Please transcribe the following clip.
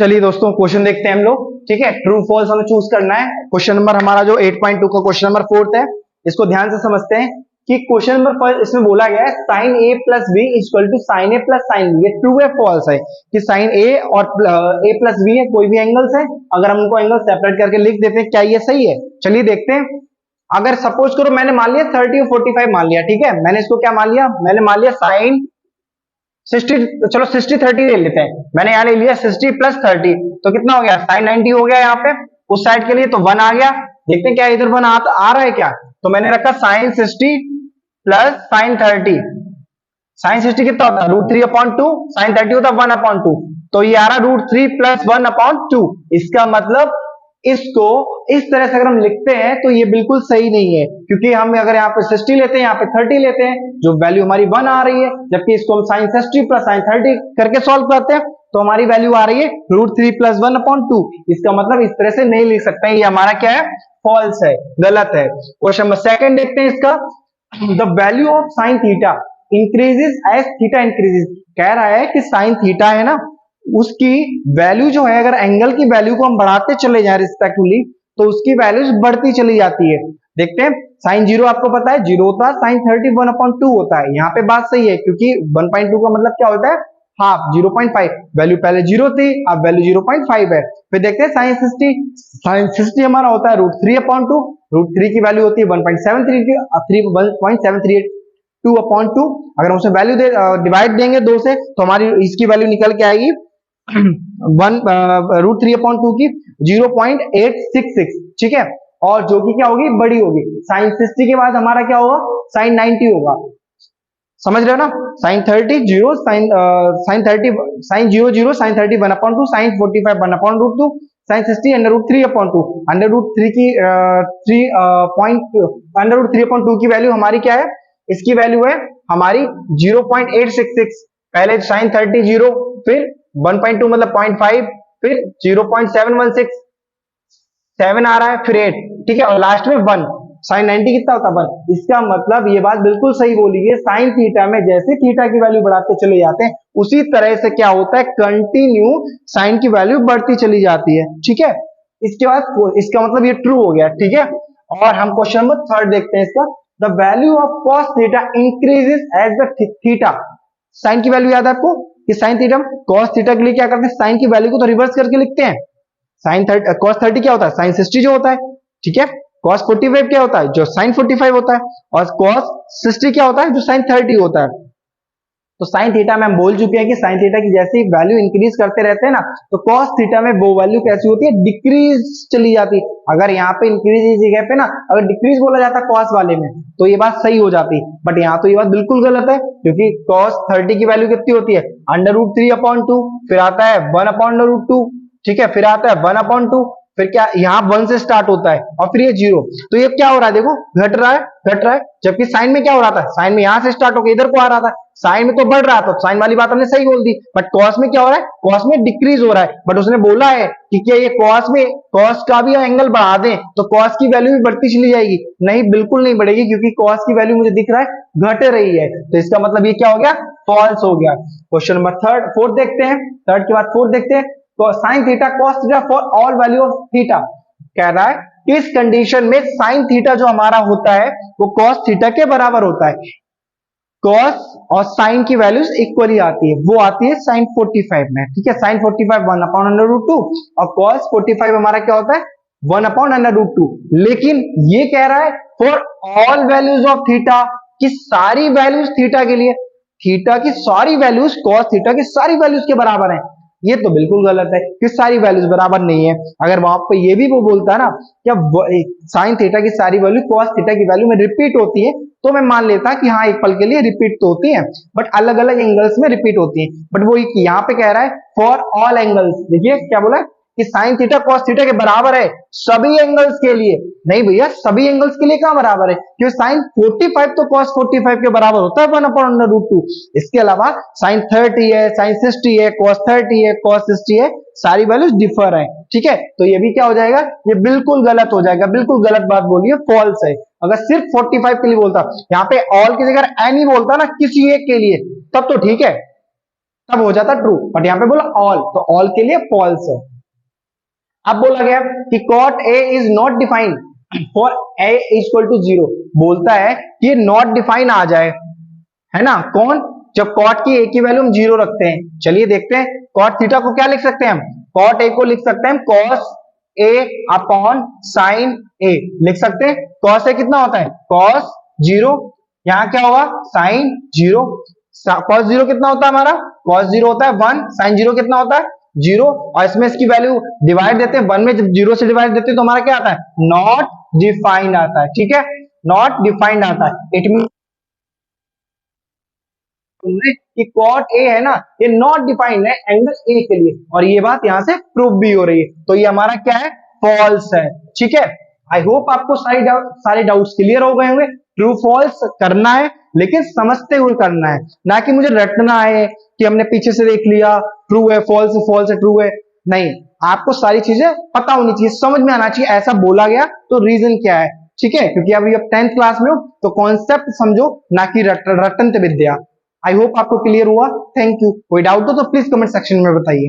चलिए दोस्तों क्वेश्चन देखते हैं हम लोग। ठीक है, ट्रू फॉल्स हमें चूज करना है। क्वेश्चन नंबर हमारा जो 8.2 का क्वेश्चन नंबर 4 है, इसको ध्यान से समझते हैं कि क्वेश्चन नंबर फर्स्ट इसमें बोला गया है sine A plus B equal to sine A plus sine B. ये ट्रू है फॉल्स है कि साइन ए और ए प्लस बी है, कोई भी एंगल्स है, अगर हम उनको एंगल सेपरेट करके लिख देते हैं क्या ये सही है? चलिए देखते हैं। अगर सपोज करो मैंने मान लिया 30 और 45 मान लिया, ठीक है, मैंने इसको क्या मान लिया, मैंने मान लिया साइन 60, चलो 60-30 ले लेते हैं। मैंने यहाँ ले लिया 60 प्लस 30, तो कितना हो गया, साइन 90 हो गया। यहाँ पे उस साइड के लिए तो 1 आ गया। देखते हैं क्या इधर 1 आ रहा है क्या, तो मैंने रखा साइन 60 प्लस साइन 30। साइन 60 कितना होता है, √3/2, साइन 30 होता है 1/2, तो ये आ रहा √3 प्लस 1/2। इसका मतलब इसको इस तरह से अगर हम लिखते हैं तो ये बिल्कुल सही नहीं है, क्योंकि हम अगर यहाँ पे 60 लेते हैं, यहाँ पे 30 लेते हैं, जो वैल्यू हमारी 1 आ रही है, जबकि इसको हम साइन 60 प्लस साइन 30 करके सॉल्व करते हैं तो हमारी वैल्यू आ रही है √3 प्लस 1/2। इसका मतलब इस तरह से नहीं लिख सकते हैं, ये हमारा क्या है, फॉल्स है, गलत है। क्वेश्चन नंबर सेकंड देखते हैं इसका। The value of sine theta increases as theta increases. कह रहा है कि साइन थीटा है ना, उसकी वैल्यू जो है, अगर एंगल की वैल्यू को हम बढ़ाते चले जाए रिस्पेक्टिवली, तो उसकी वैल्यूज बढ़ती चली जाती है। देखते हैं, साइन 0 आपको पता है 0 होता है, साइन 30 1/2 होता है। यहाँ पे बात सही है, क्योंकि 1.2 का मतलब क्या होता है, हाफ, 0.5। वैल्यू पहले 0 थी, अब वैल्यू 0.5 है। फिर देखते हैं साइन 60, साइन 60 हमारा होता है √3/2, √3 की वैल्यू होती है 1.732। अगर हम उसे वैल्यू डिवाइड देंगे 2 से, तो हमारी इसकी वैल्यू निकल के आएगी √3/2 की 0.866। ठीक है, और जो कि क्या होगी, बड़ी होगी। साइन 60 के बाद हमारा क्या होगा, साइन 90 होगा। समझ रहे हो ना, sine 30 0, sine 30 sine 0 0, sine 30 1/2, sine 45 1/2, sine 60 √3/2। √3 की 3.√3/2 की वैल्यू हमारी क्या है, इसकी वैल्यू है हमारी 0.866। पहले साइन 30 0, फिर 1.2 मतलब 0.5, फिर 0.716, 7 आ रहा है, फिर 8, ठीक है, और लास्ट में 1। साइन 90 कितना होता है, 1। इसका मतलब ये बात बिल्कुल सही बोली है, साइन थीटा में जैसे थीटा की वैल्यू बढ़ाते चले जाते हैं, उसी तरह से क्या होता है, कंटिन्यू साइन की वैल्यू बढ़ती चली जाती है। ठीक है, इसके बाद इसका मतलब ये ट्रू हो गया। ठीक है, और हम क्वेश्चन नंबर 3 देखते हैं इसका। The value of cos theta increases as the theta. Sine की वैल्यू याद है आपको कि साइन थीटा, कॉस थीटा के लिए क्या करते हैं, साइन की वैल्यू को तो रिवर्स करके लिखते हैं। साइन 30 कॉस 30 क्या होता है, साइन 60 जो होता है। ठीक है, कॉस 45 क्या होता है, जो साइन 45 होता है, और कॉस 60 क्या होता है, जो साइन 30 होता है। तो साइन थीटा में हम बोल चुके हैं कि साइन थीटा की जैसे वैल्यू इंक्रीज करते रहते हैं ना, तो कॉस थीटा में वो वैल्यू कैसी होती है, डिक्रीज चली जाती है। अगर यहाँ पे इंक्रीज की जगह पे ना अगर डिक्रीज बोला जाता कॉस वाले में, तो ये बात सही हो जाती, बट यहाँ तो ये बात बिल्कुल गलत है, क्योंकि कॉस 30 की वैल्यू कितनी होती है, √3/2, फिर आता है 1/√2, ठीक है, फिर आता है 1/2, फिर क्या यहाँ 1 से स्टार्ट होता है, और फिर ये 0। तो ये क्या हो रहा है, देखो घट रहा है, घट रहा है, जबकि साइन में क्या हो रहा था, साइन में यहाँ से स्टार्ट होकर इधर को आ रहा था, साइन में तो बढ़ रहा था, साइन वाली बात हमने सही बोल दी। बट कॉस में क्या हो रहा है, कॉस में डिक्रीज हो रहा है। बट उसने बोला है कि क्या ये कॉस में, कॉस का भी एंगल बढ़ा दें तो कॉस की वैल्यू भी बढ़ती चली जाएगी? नहीं, बिल्कुल नहीं बढ़ेगी, क्योंकि कॉस की वैल्यू मुझे दिख रहा है घट रही है। तो इसका मतलब ये क्या हो गया, फॉल्स हो गया। क्वेश्चन नंबर 4 देखते हैं। 3 के बाद 4 देखते हैं। तो sine theta cos theta for all value of theta. कह रहा है इस कंडीशन में साइन थीटा जो हमारा होता है वो कॉस थीटा के बराबर होता है। कॉस और साइन की वैल्यूज इक्वली आती है, वो आती है साइन 45 में। ठीक है, साइन 45 1/√2, और कॉस 45 हमारा क्या होता है, 1/√2। लेकिन ये कह रहा है for all values of theta, कि सारी वैल्यूज थीटा के लिए, थीटा की सारी वैल्यूज कॉस थीटा की सारी वैल्यूज के बराबर है। ये तो बिल्कुल गलत है कि सारी वैल्यूज बराबर नहीं है। अगर वहां पे ये भी वो बोलता है ना क्या साइन थीटा की सारी वैल्यू कॉस थीटा की वैल्यू में रिपीट होती है, तो मैं मान लेता कि हाँ एक पल के लिए रिपीट तो होती है, बट अलग अलग एंगल्स में रिपीट होती है। बट वो यहाँ पे कह रहा है फॉर ऑल एंगल्स। देखिए क्या बोला है कि साइन थीटा कॉस थीटा के बराबर है सभी एंगल्स के लिए। नहीं भैया, सभी एंगल्स के लिए कहां बराबर है, क्योंकि साइन 45 तो कॉस 45 के बराबर होता है 1/√2। इसके अलावा साइन 30 है, साइन 60 है, कॉस 30 है, कॉस 60 है, सारी वैल्यूज डिफर है। ठीक है, तो ये भी क्या हो जाएगा, ये बिल्कुल गलत हो जाएगा, बिल्कुल गलत बात बोलिए, फॉल्स है। अगर सिर्फ 45 के लिए बोलता, यहाँ पे ऑल की जगह एनी बोलता ना किसी एक के लिए, तब तो ठीक है, तब हो जाता ट्रू, बट यहाँ पे बोला ऑल, तो ऑल के लिए फॉल्स है। अब बोला गया कि cot A is not defined for A equal to 0, बोलता है कि ये नॉट डिफाइन आ जाए, है ना, कौन, जब कॉट की ए की वैल्यू हम 0 रखते हैं। चलिए देखते हैं, कॉट थीटा को क्या लिख सकते हैं हम, कॉट ए को लिख सकते हैं कॉस ए अपॉन साइन ए, लिख सकते हैं। कॉस ए कितना होता है, कॉस 0, यहां क्या होगा, साइन 0, कॉस 0 कितना होता है हमारा, कॉस 0 होता है 1, साइन 0 कितना होता है 0, और इसमें इसकी वैल्यू डिवाइड देते हैं 1 में, जब 0 से डिवाइड देते हैं तो हमारा क्या आता है, नॉट डिफाइंड आता है, ठीक है, नॉट डिफाइंड आता है। इट मीन कि कॉट ए है ना, ये नॉट डिफाइंड है एंगल ए के लिए, और ये बात यहां से प्रूव भी हो रही है, तो ये हमारा क्या है, फॉल्स है, ठीक है। आई होप आपको सारे डाउट्स क्लियर हो गए होंगे। ट्रू फॉल्स करना है, लेकिन समझते हुए करना है, ना कि मुझे रटना है कि हमने पीछे से देख लिया ट्रू है फॉल्स है फॉल्स है ट्रू है, नहीं, आपको सारी चीजें पता होनी चाहिए, समझ में आना चाहिए ऐसा बोला गया तो रीजन क्या है, ठीक है, क्योंकि अभी आप 10th क्लास में हो तो कॉन्सेप्ट समझो, ना कि रटंत विद्या। आई होप आपको क्लियर हुआ, थैंक यू। कोई डाउट हो तो प्लीज कमेंट सेक्शन में बताइए।